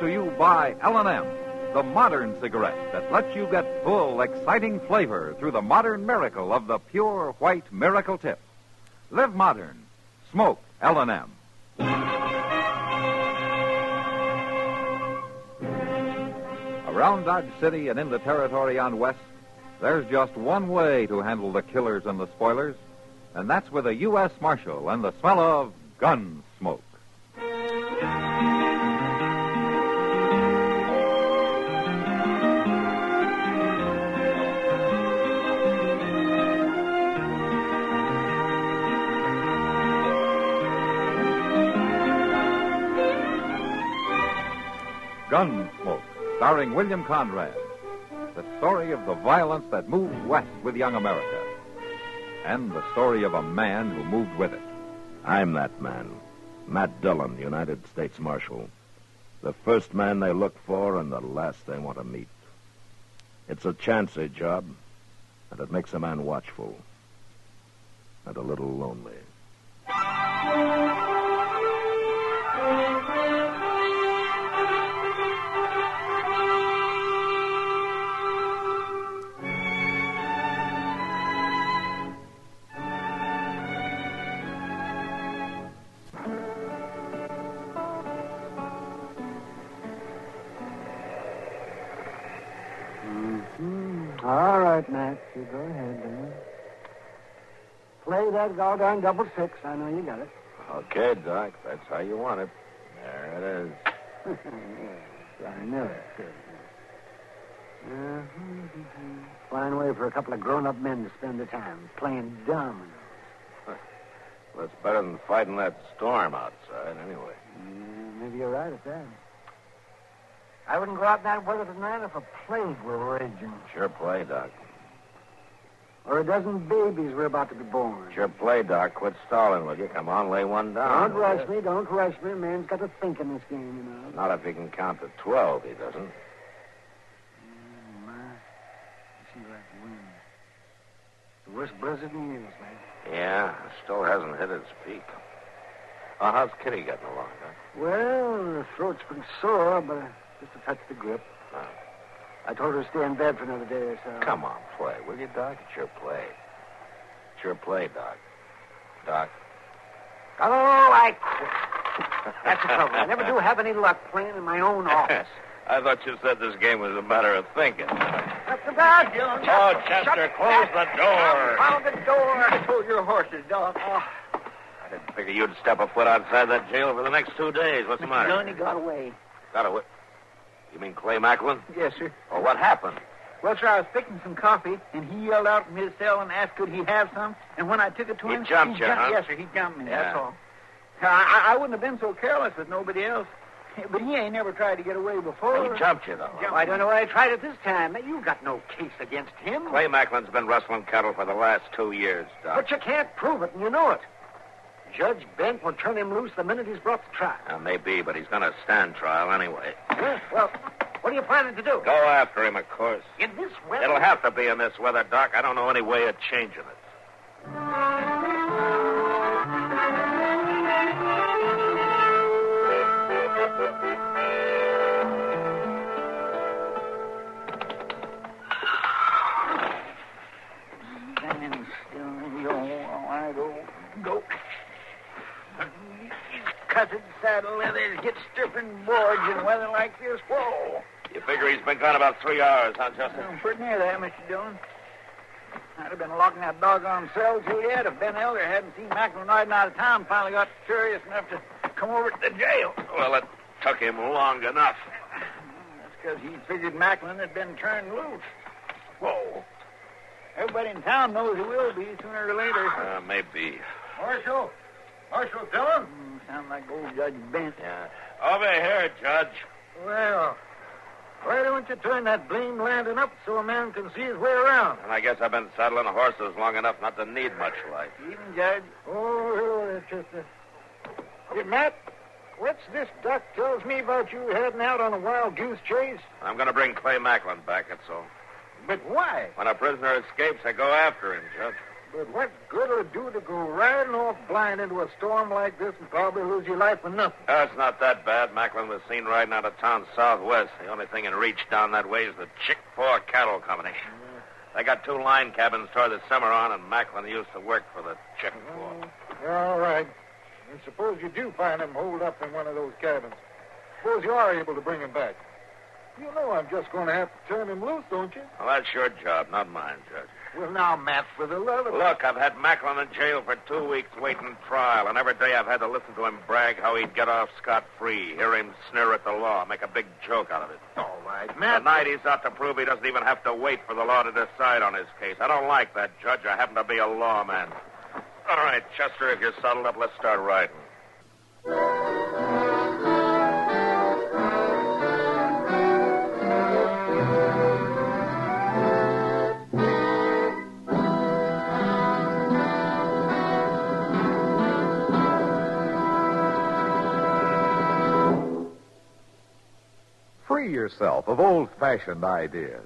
to you by L&M, the modern cigarette that lets you get full, exciting flavor through the modern miracle of the pure white miracle tip. Live modern. Smoke L&M. Around Dodge City and in the territory on West, there's just one way to handle the killers and the spoilers, and that's with a U.S. Marshal and the smell of Gunsmoke. Gunsmoke, starring William Conrad. The story of the violence that moved west with young America. And the story of a man who moved with it. I'm that man. Matt Dillon, United States Marshal. The first man they look for and the last they want to meet. It's a chancy job, and it makes a man watchful. And a little lonely. All right, Matt. You go ahead, then. Play that goddamn double six. I know you got it. Okay, Doc. That's how you want it. There it is. Yes, I know it. Fine way for a couple of grown-up men to spend their time, playing dominoes. Well, it's better than fighting that storm outside, anyway. Maybe you're right at that. I wouldn't go out in that weather tonight if a plague were raging. Sure play, Doc. Or a dozen babies were about to be born. Sure play, Doc. Quit stalling, will you? Come on, lay one down. Don't rush me. Don't rush me. A man's got to think in this game, you know. Not if he can count to 12, he doesn't. My. You see that wind. The worst blizzard in years, man. Yeah, it still hasn't hit its peak. Oh, how's Kitty getting along, Doc? Well, her throat's pretty sore, but just a touch the grip. Oh. I told her to stay in bed for another day or so. Come on, play, will you, Doc? It's your play. It's your play, Doc. Doc. Oh, I quit. That's the trouble. I never do have any luck playing in my own office. I thought you said this game was a matter of thinking. Shut the door, Dillon. Oh, Chester, close the door. Found the door. I told your horses, dog. I didn't figure you'd step a foot outside that jail for the next 2 days. What's the matter? Dillon, he got away. Got away? You mean Clay Macklin? Yes, sir. Oh, what happened? Well, sir, I was fixing some coffee, and he yelled out from his cell and asked could he have some. And when I took it to him... He jumped you, huh? Yes, sir, he jumped me, Yeah. that's all. I wouldn't have been so careless with nobody else. But he ain't never tried to get away before. He jumped you, though. Well, I don't know why I tried it this time. You've got no case against him. Clay Macklin's been rustling cattle for the last 2 years, Doc. But you can't prove it, and you know it. Judge Bent will turn him loose the minute he's brought to trial. Maybe, but he's going to stand trial anyway. Well, what are you planning to do? Go after him, of course. In this weather? It'll have to be in this weather, Doc. I don't know any way of changing it. Stand still, go. Cussed saddle leathers get stripping boards in weather like this. Whoa. You figure he's been gone about 3 hours, huh, Chester? Pretty near that, Mr. Dillon. I'd have been locking that doggone cell till yet if Ben Elder hadn't seen Macklin riding out of town and finally got curious enough to come over to the jail. Well, it took him long enough. That's because he figured Macklin had been turned loose. Whoa. Everybody in town knows he will be sooner or later. Maybe. Marshal Dillon? Sound like old Judge Bent. Yeah. Over here, Judge. Well, why don't you turn that blame lantern up so a man can see his way around? And I guess I've been saddling horses long enough not to need much light. Even Judge. Oh, hello there, Chester. Hey, Matt, what's this Doc tells me about you heading out on a wild goose chase? I'm going to bring Clay Macklin back, that's all. But why? When a prisoner escapes, I go after him, Judge. But what good will it do to go riding off blind into a storm like this and probably lose your life for nothing? It's not that bad. Macklin was seen riding out of town southwest. The only thing in reach down that way is the Chick-Paw Cattle Company. They got 2 line cabins toward the Cimarron, and Macklin used to work for the Chick-Paw. All right. And suppose you do find him holed up in one of those cabins. Suppose you are able to bring him back. You know I'm just going to have to turn him loose, don't you? Well, that's your job, not mine, Judge. Well, now, Matt, for the love of... Look, I've had Macklin in jail for 2 weeks waiting trial, and every day I've had to listen to him brag how he'd get off scot-free, hear him sneer at the law, make a big joke out of it. All right, Matt. Tonight he's out to prove he doesn't even have to wait for the law to decide on his case. I don't like that, Judge. I happen to be a lawman. All right, Chester, if you're saddled up, let's start riding. Free yourself of old-fashioned ideas.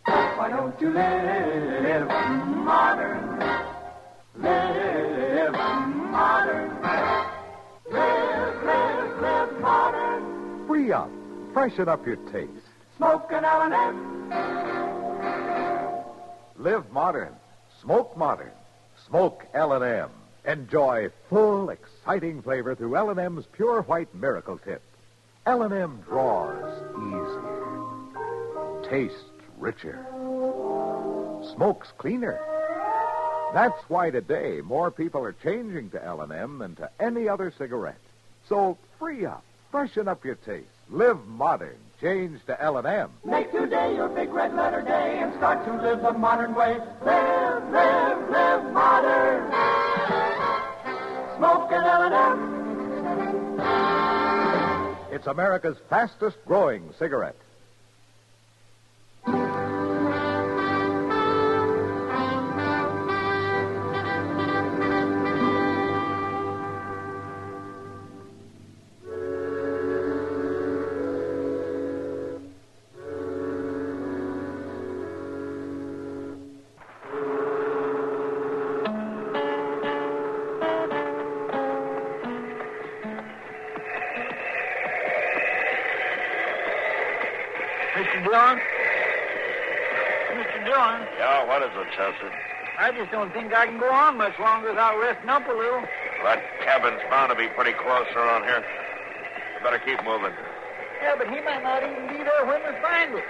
Why don't you live modern? Live modern. Live modern. Free up. Freshen up your taste. Smoke an L&M. Live modern. Smoke modern. Smoke L&M. Enjoy full, exciting flavor through L&M's Pure White Miracle Tip. L&M draws easier. Tastes richer. Smokes cleaner. That's why today more people are changing to L&M than to any other cigarette. So free up. Freshen up your taste. Live modern. Change to L&M. Make today your big red letter day and start to live the modern way. Live modern. Smoke an L&M. It's America's fastest growing cigarette. Mr. Dillon? Mr. Dillon, Yeah, what is it, Chester? I just don't think I can go on much longer without resting up a little. That cabin's bound to be pretty close around here. You better keep moving. Yeah, but he might not even be there when we find it.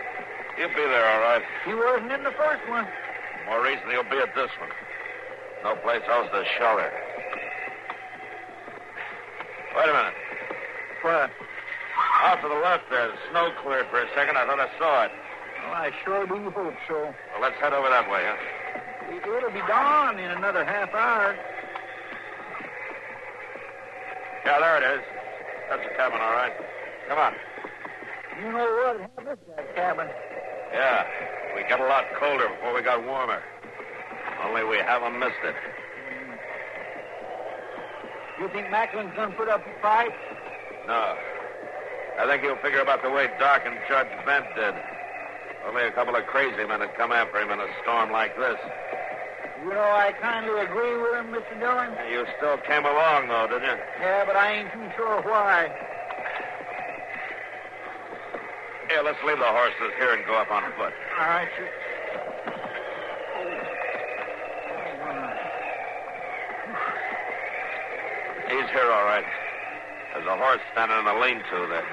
He'll be there, all right. He wasn't in the first one. More reason he'll be at this one. No place else to shelter. Wait a minute. What? Off to the left there, the snow cleared for a second. I thought I saw it. Well, I sure do hope so. Well, let's head over that way, huh? It'll be dawn in another half hour. Yeah, there it is. That's the cabin, all right. Come on. You know what? Have this that cabin. Yeah, we got a lot colder before we got warmer. Only we haven't missed it. You think Macklin's gonna put up a fight? No. I think he'll figure about the way Doc and Judge Bent did. Only a couple of crazy men had come after him in a storm like this. You know, I kindly agree with him, Mr. Dillon. You still came along, though, didn't you? Yeah, but I ain't too sure why. Here, let's leave the horses here and go up on foot. All right, sir. He's here, all right. There's a horse standing in a lean-to there.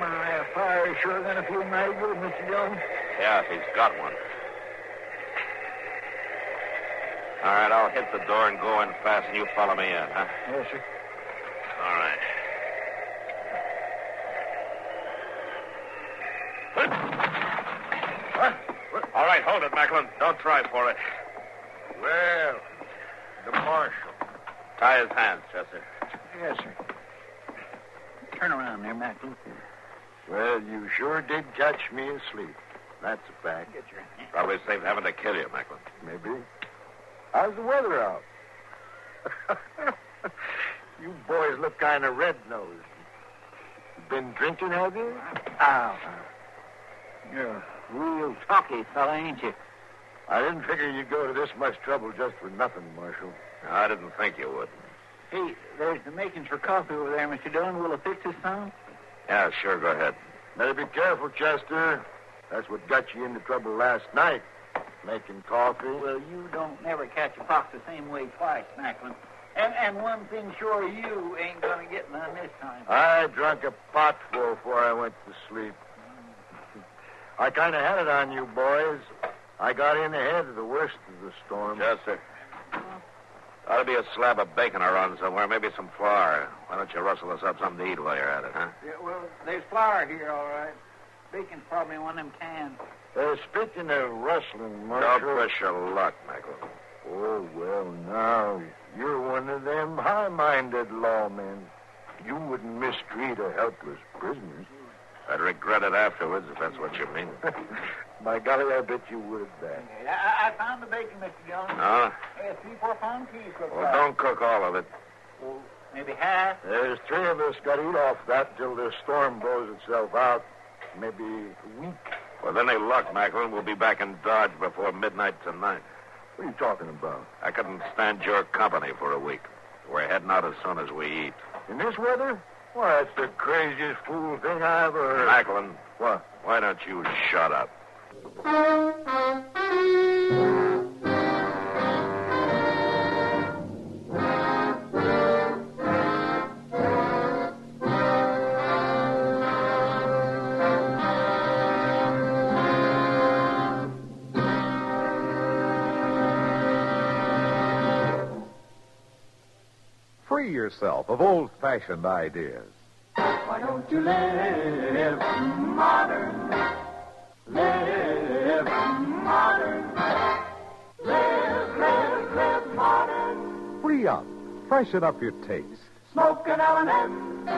My fire is sure gonna feel mighty good, Mr. Dillon. Yeah, if he's got one. All right, I'll hit the door and go in fast, and you follow me in, huh? Yes, sir. All right. What? All right, hold it, Macklin. Don't try for it. Well, the marshal. Tie his hands, Chester. Yes, sir. Turn around there, Macklin. Well, you sure did catch me asleep. That's a fact. Get your hand. Probably saved having to kill you, Macklin. Maybe. How's the weather out? You boys look kind of red-nosed. Been drinking, have you? Ow. You're a real talky fella, ain't you? I didn't figure you'd go to this much trouble just for nothing, Marshal. I didn't think you would. Hey, there's the makings for coffee over there, Mr. Dillon. Will it fix this some? Yeah, sure, go ahead. Better be careful, Chester. That's what got you into trouble last night, making coffee. Well, you don't never catch a fox the same way twice, Macklin. And one thing sure, you ain't going to get none this time. I drank a potful before I went to sleep. I kind of had it on you, boys. I got in ahead of the worst of the storm. Chester. Ought to be a slab of bacon around somewhere, maybe some flour. Why don't you rustle us up something to eat while you're at it, huh? Yeah, well, there's flour here, all right. Bacon's probably in one of them cans. Speaking of rustling, Marshal... Don't push your luck, Macklin. Oh, well, now, you're one of them high-minded lawmen. You wouldn't mistreat a helpless prisoner. I'd regret it afterwards, if that's what you mean. By golly, I bet you would, that. I found the bacon, Mr. Dillon. No? 3-4 pound piece. Well, don't cook all of it. Well, maybe half. There's 3 of us got to eat off that till the storm blows itself out. Maybe a week. Well, then they luck, Macklin. We'll be back in Dodge before midnight tonight. What are you talking about? I couldn't stand your company for a week. We're heading out as soon as we eat. In this weather? Why, that's the craziest fool thing I ever heard. Macklin. What? Why don't you shut up? Free yourself of old-fashioned ideas. Why don't you live modern? Live modern. Live modern. Free up. Freshen up your taste. Smoke an L&M.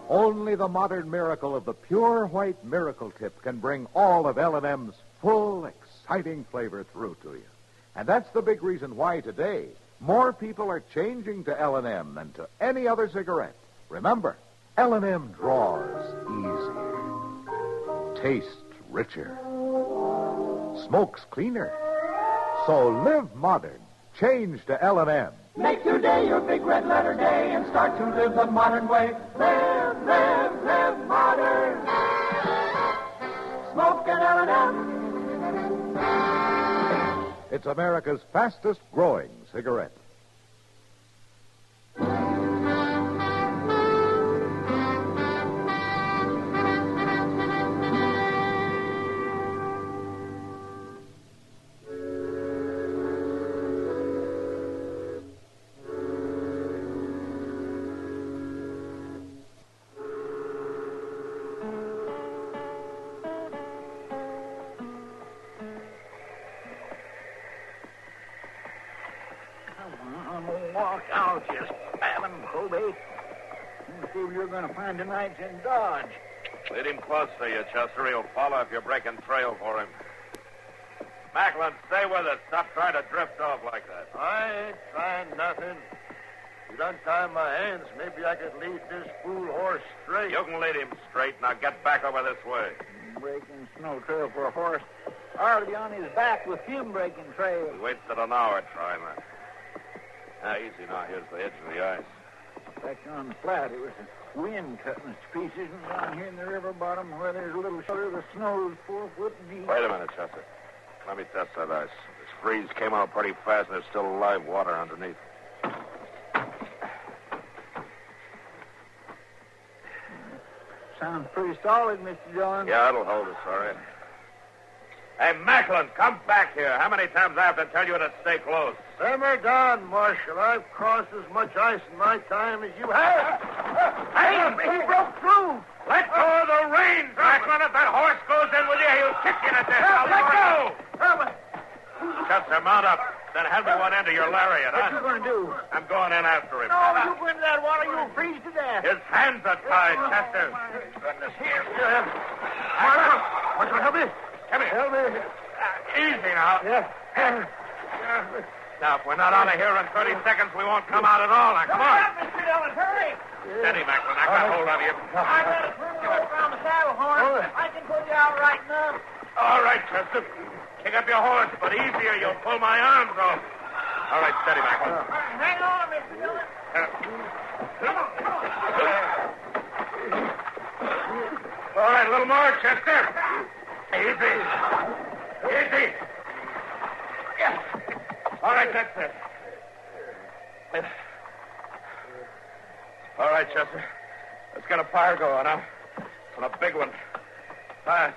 Only the modern miracle of the pure white miracle tip can bring all of L&M's full, exciting flavor through to you. And that's the big reason why today more people are changing to L&M than to any other cigarette. Remember, L&M draws easier, tastes richer, smokes cleaner. So live modern. Change to L&M. Make today your big red letter day and start to live the modern way. Live, live, live modern. Smoke an L&M. It's America's fastest growing cigarette. Walk out, you spabbing probate. You see you're going to find tonight's in Dodge. Lead him close to you, Chester. He'll follow if you're breaking trail for him. Macklin, stay with us. Stop trying to drift off like that. I ain't trying nothing. You'd untie my hands, maybe I could lead this fool horse straight. You can lead him straight. Now get back over this way. Breaking snow trail for a horse. Already on his back with him breaking trail. We wasted an hour trying that. Now, easy now. Here's the edge of the ice. Back on the flat, it was the wind cutting us to pieces, and down here in the river bottom where there's a little shelter, the snow's 4 foot deep. Wait a minute, Chester. Let me test that ice. This freeze came out pretty fast, and there's still live water underneath. Sounds pretty solid, Mr. Dillon. Yeah, it'll hold us, all right. Hey, Macklin, come back here. How many times I have to tell you to stay close? Simmer down, Marshal. I've crossed as much ice in my time as you have. Hey, he broke through. Let go of the reins, Macklin. If that horse goes in with you, he'll kick you in the dick. Now, let go. Chester, mount up. Then hand me one end of your lariat, What huh? you going to do? I'm going in after him. No, you go into that water, you'll freeze to death. His hands are tied, Chester. Goodness, here. Marshal, help me. Come here. Help me. Easy now. Yeah. Now, if we're not out of here in 30 seconds, we won't come out at all. Now, come on. Mr. Dillon, hurry. Steady, Macklin. I got hold of you. I got a firm rope around the saddle horn. I can put you out right enough. All right. right, Chester. Kick up your horse, but easier. You'll pull my arms off. All right, steady, Macklin. Hang on, Mr. Dillon. All right, a little more, Chester. Easy. Easy. Yeah. All right, that's it. All right, Chester. Let's get a fire going, huh? And a big one. Fast.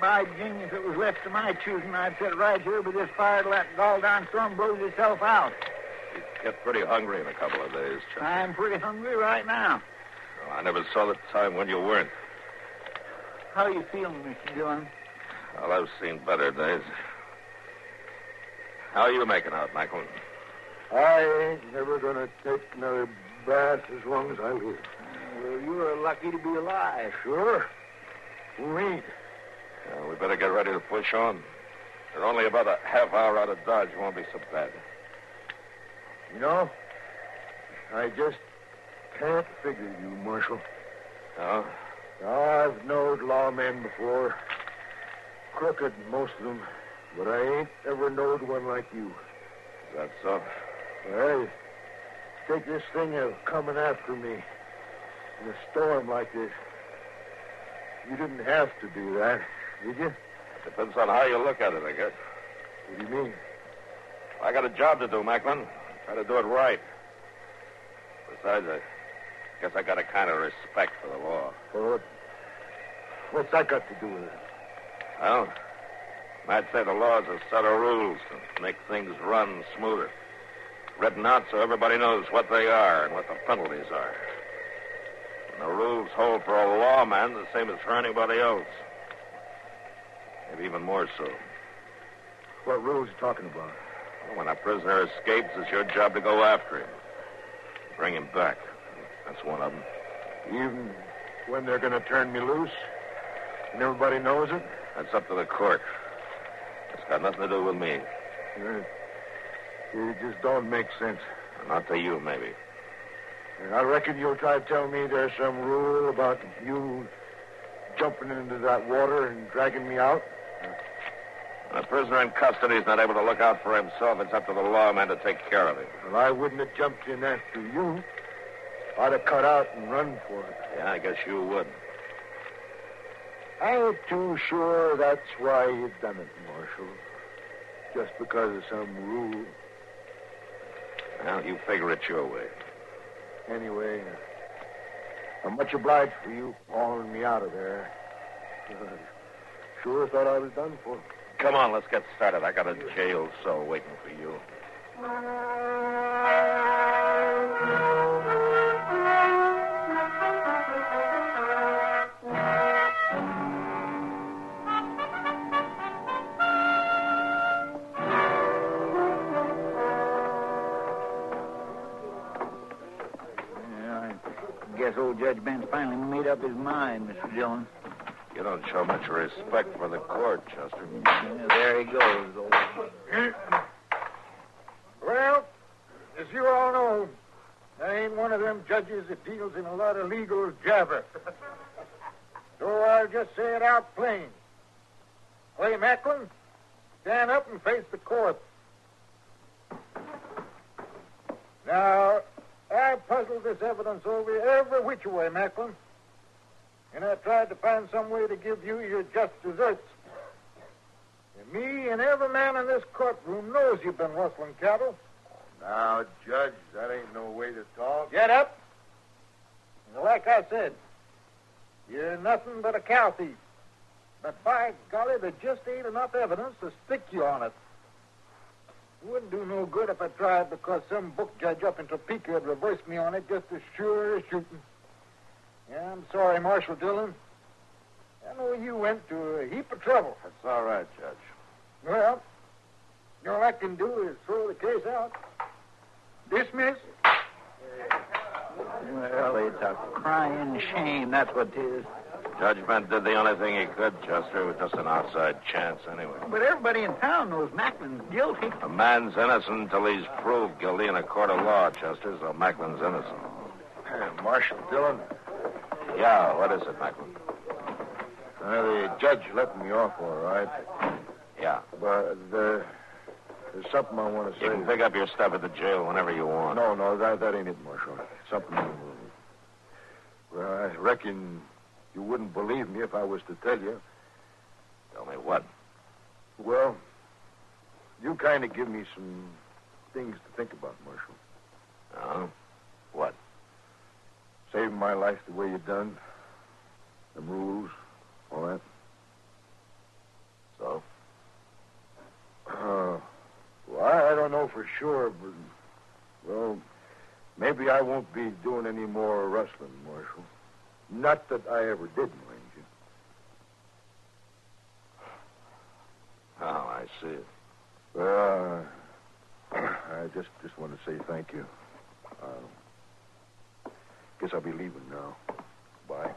By Jing, if it was left to my choosing, I'd sit right here with this fire till that gall-darn storm blows itself out. You get pretty hungry in a couple of days, Chester. I'm pretty hungry right now. Oh, I never saw the time when you weren't. How you feeling, Mr. Dillon? Well, I've seen better days. How are you making out, Macklin? I ain't never gonna take another bath as long as I live. Well, you're lucky to be alive. Sure. Who ain't? Well, we better get ready to push on. We're only about a half hour out of Dodge. It won't be so bad. You know, I just can't figure you, Marshal. No? I've knowed lawmen before. Crooked, most of them. But I ain't ever knowed one like you. Is that so? Well, take this thing of coming after me in a storm like this. You didn't have to do that, did you? Depends on how you look at it, I guess. What do you mean? I got a job to do, Macklin. Try to do it right. Besides, I guess I got a kind of respect for the law. Well, what's that got to do with it? Well, Matt said the law is a set of rules to make things run smoother. Written out so everybody knows what they are and what the penalties are. And the rules hold for a lawman the same as for anybody else. Maybe even more so. What rules are you talking about? Well, when a prisoner escapes, it's your job to go after him. Bring him back. That's one of them. Even when they're going to turn me loose? And everybody knows it? That's up to the court. It's got nothing to do with me. It just don't make sense. Not to you, maybe. And I reckon you'll try to tell me there's some rule about you jumping into that water and dragging me out? When a prisoner in custody is not able to look out for himself, it's up to the lawman to take care of him. Well, I wouldn't have jumped in after you. I'd have cut out and run for it. Yeah, I guess you would. I ain't too sure that's why you done it, Marshal. Just because of some rule. Well, you figure it your way. Anyway, I'm much obliged for you hauling me out of there. Sure thought I was done for. Come on, let's get started. I got a jail cell waiting for you. I guess old Judge Ben's finally made up his mind, Mr. Dillon. You don't show much respect for the court, Chester. Yeah, there he goes, old. Well, as you all know, I ain't one of them judges that deals in a lot of legal jabber. So I'll just say it out plain. Clay Macklin, stand up and face the court. Now, I puzzled this evidence over every which way, Macklin. And I tried to find some way to give you your just deserts. And me and every man in this courtroom knows you've been rustling cattle. Now, Judge, that ain't no way to talk. Get up. And like I said, you're nothing but a cow thief. But by golly, there just ain't enough evidence to stick you on it. It wouldn't do no good if I tried because some book judge up in Topeka had reversed me on it just as sure as shooting. Yeah, I'm sorry, Marshal Dillon. I know you went to a heap of trouble. That's all right, Judge. Well, all I can do is throw the case out. Dismiss. Well, it's a crying shame, that's what it is. Judgment did the only thing he could, Chester. It was just an outside chance anyway. But everybody in town knows Macklin's guilty. A man's innocent until he's proved guilty in a court of law, Chester, so Macklin's innocent. Marshal Dillon, Yeah, what is it, Macklin? the judge let me off all right. Yeah. But there's something I want to say. You can pick up your stuff at the jail whenever you want. No, that ain't it, Marshal. Something. Well, I reckon you wouldn't believe me if I was to tell you. Tell me what? Well, you kind of give me some things to think about, Marshal. Oh? What? Saving my life the way you done. The rules, all that. So? Well, I don't know for sure, but, well, maybe I won't be doing any more rustling, Marshal. Not that I ever did, mind you. Oh, I see it. I just want to say thank you. Guess I'll be leaving now. Bye.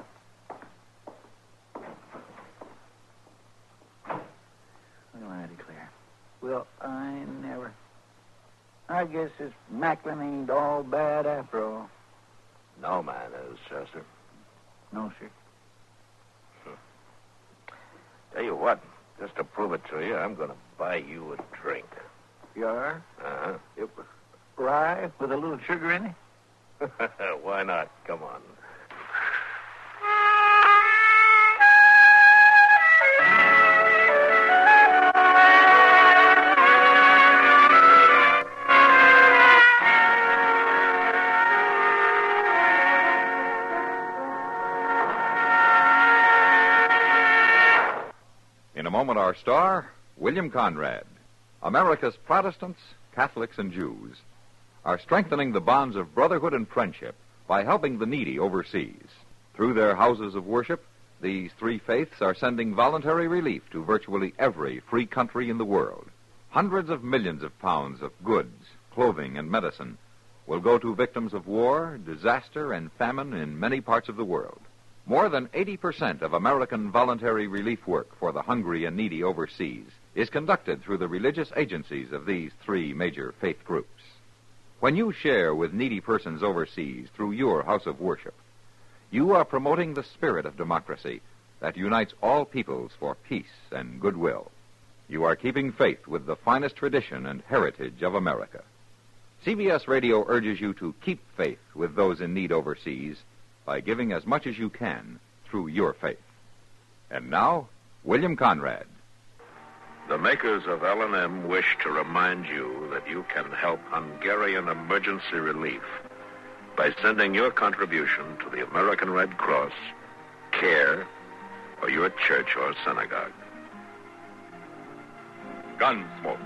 Well, I declare. Well, I guess this Macklin ain't all bad after all. No man is, Chester. No, sir. Tell you what, just to prove it to you, I'm going to buy you a drink. You are? Uh-huh. Yep. Rye with a little sugar in it? Why not? Come on. In a moment, our star, William Conrad. America's Protestants, Catholics, and Jews are strengthening the bonds of brotherhood and friendship by helping the needy overseas. Through their houses of worship, these three faiths are sending voluntary relief to virtually every free country in the world. Hundreds of millions of pounds of goods, clothing, and medicine will go to victims of war, disaster, and famine in many parts of the world. More than 80% of American voluntary relief work for the hungry and needy overseas is conducted through the religious agencies of these three major faith groups. When you share with needy persons overseas through your house of worship, you are promoting the spirit of democracy that unites all peoples for peace and goodwill. You are keeping faith with the finest tradition and heritage of America. CBS Radio urges you to keep faith with those in need overseas by giving as much as you can through your faith. And now, William Conrad. The makers of L&M wish to remind you that you can help Hungarian emergency relief by sending your contribution to the American Red Cross, CARE, or your church or synagogue. Gunsmoke.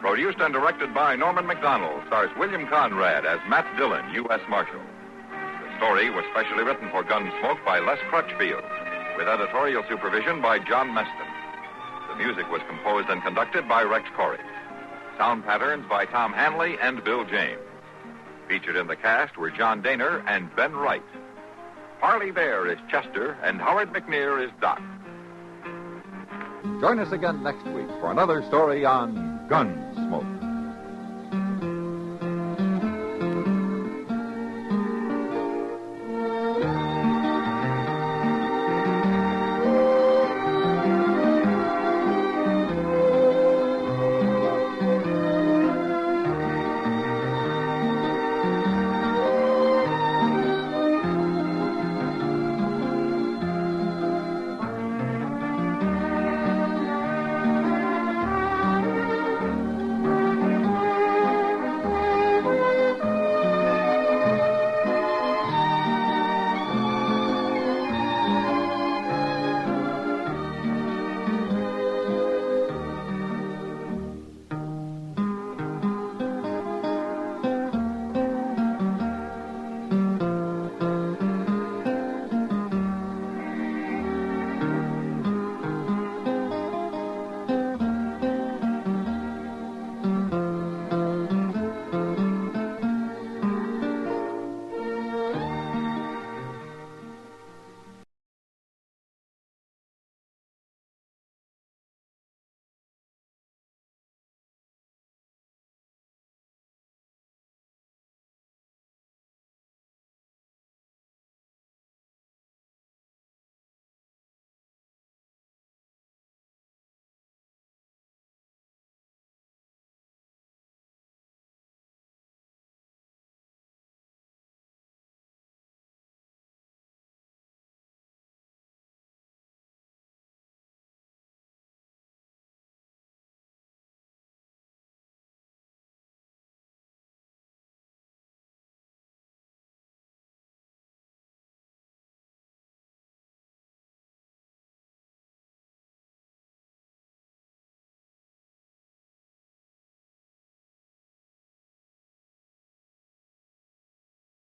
Produced and directed by Norman Macdonnell, stars William Conrad as Matt Dillon, U.S. Marshal. The story was specially written for Gunsmoke by Les Crutchfield, with editorial supervision by John Meston. The music was composed and conducted by Rex Corey. Sound patterns by Tom Hanley and Bill James. Featured in the cast were John Daner and Ben Wright. Harley Bear is Chester, and Howard McNear is Doc. Join us again next week for another story on Gunsmoke.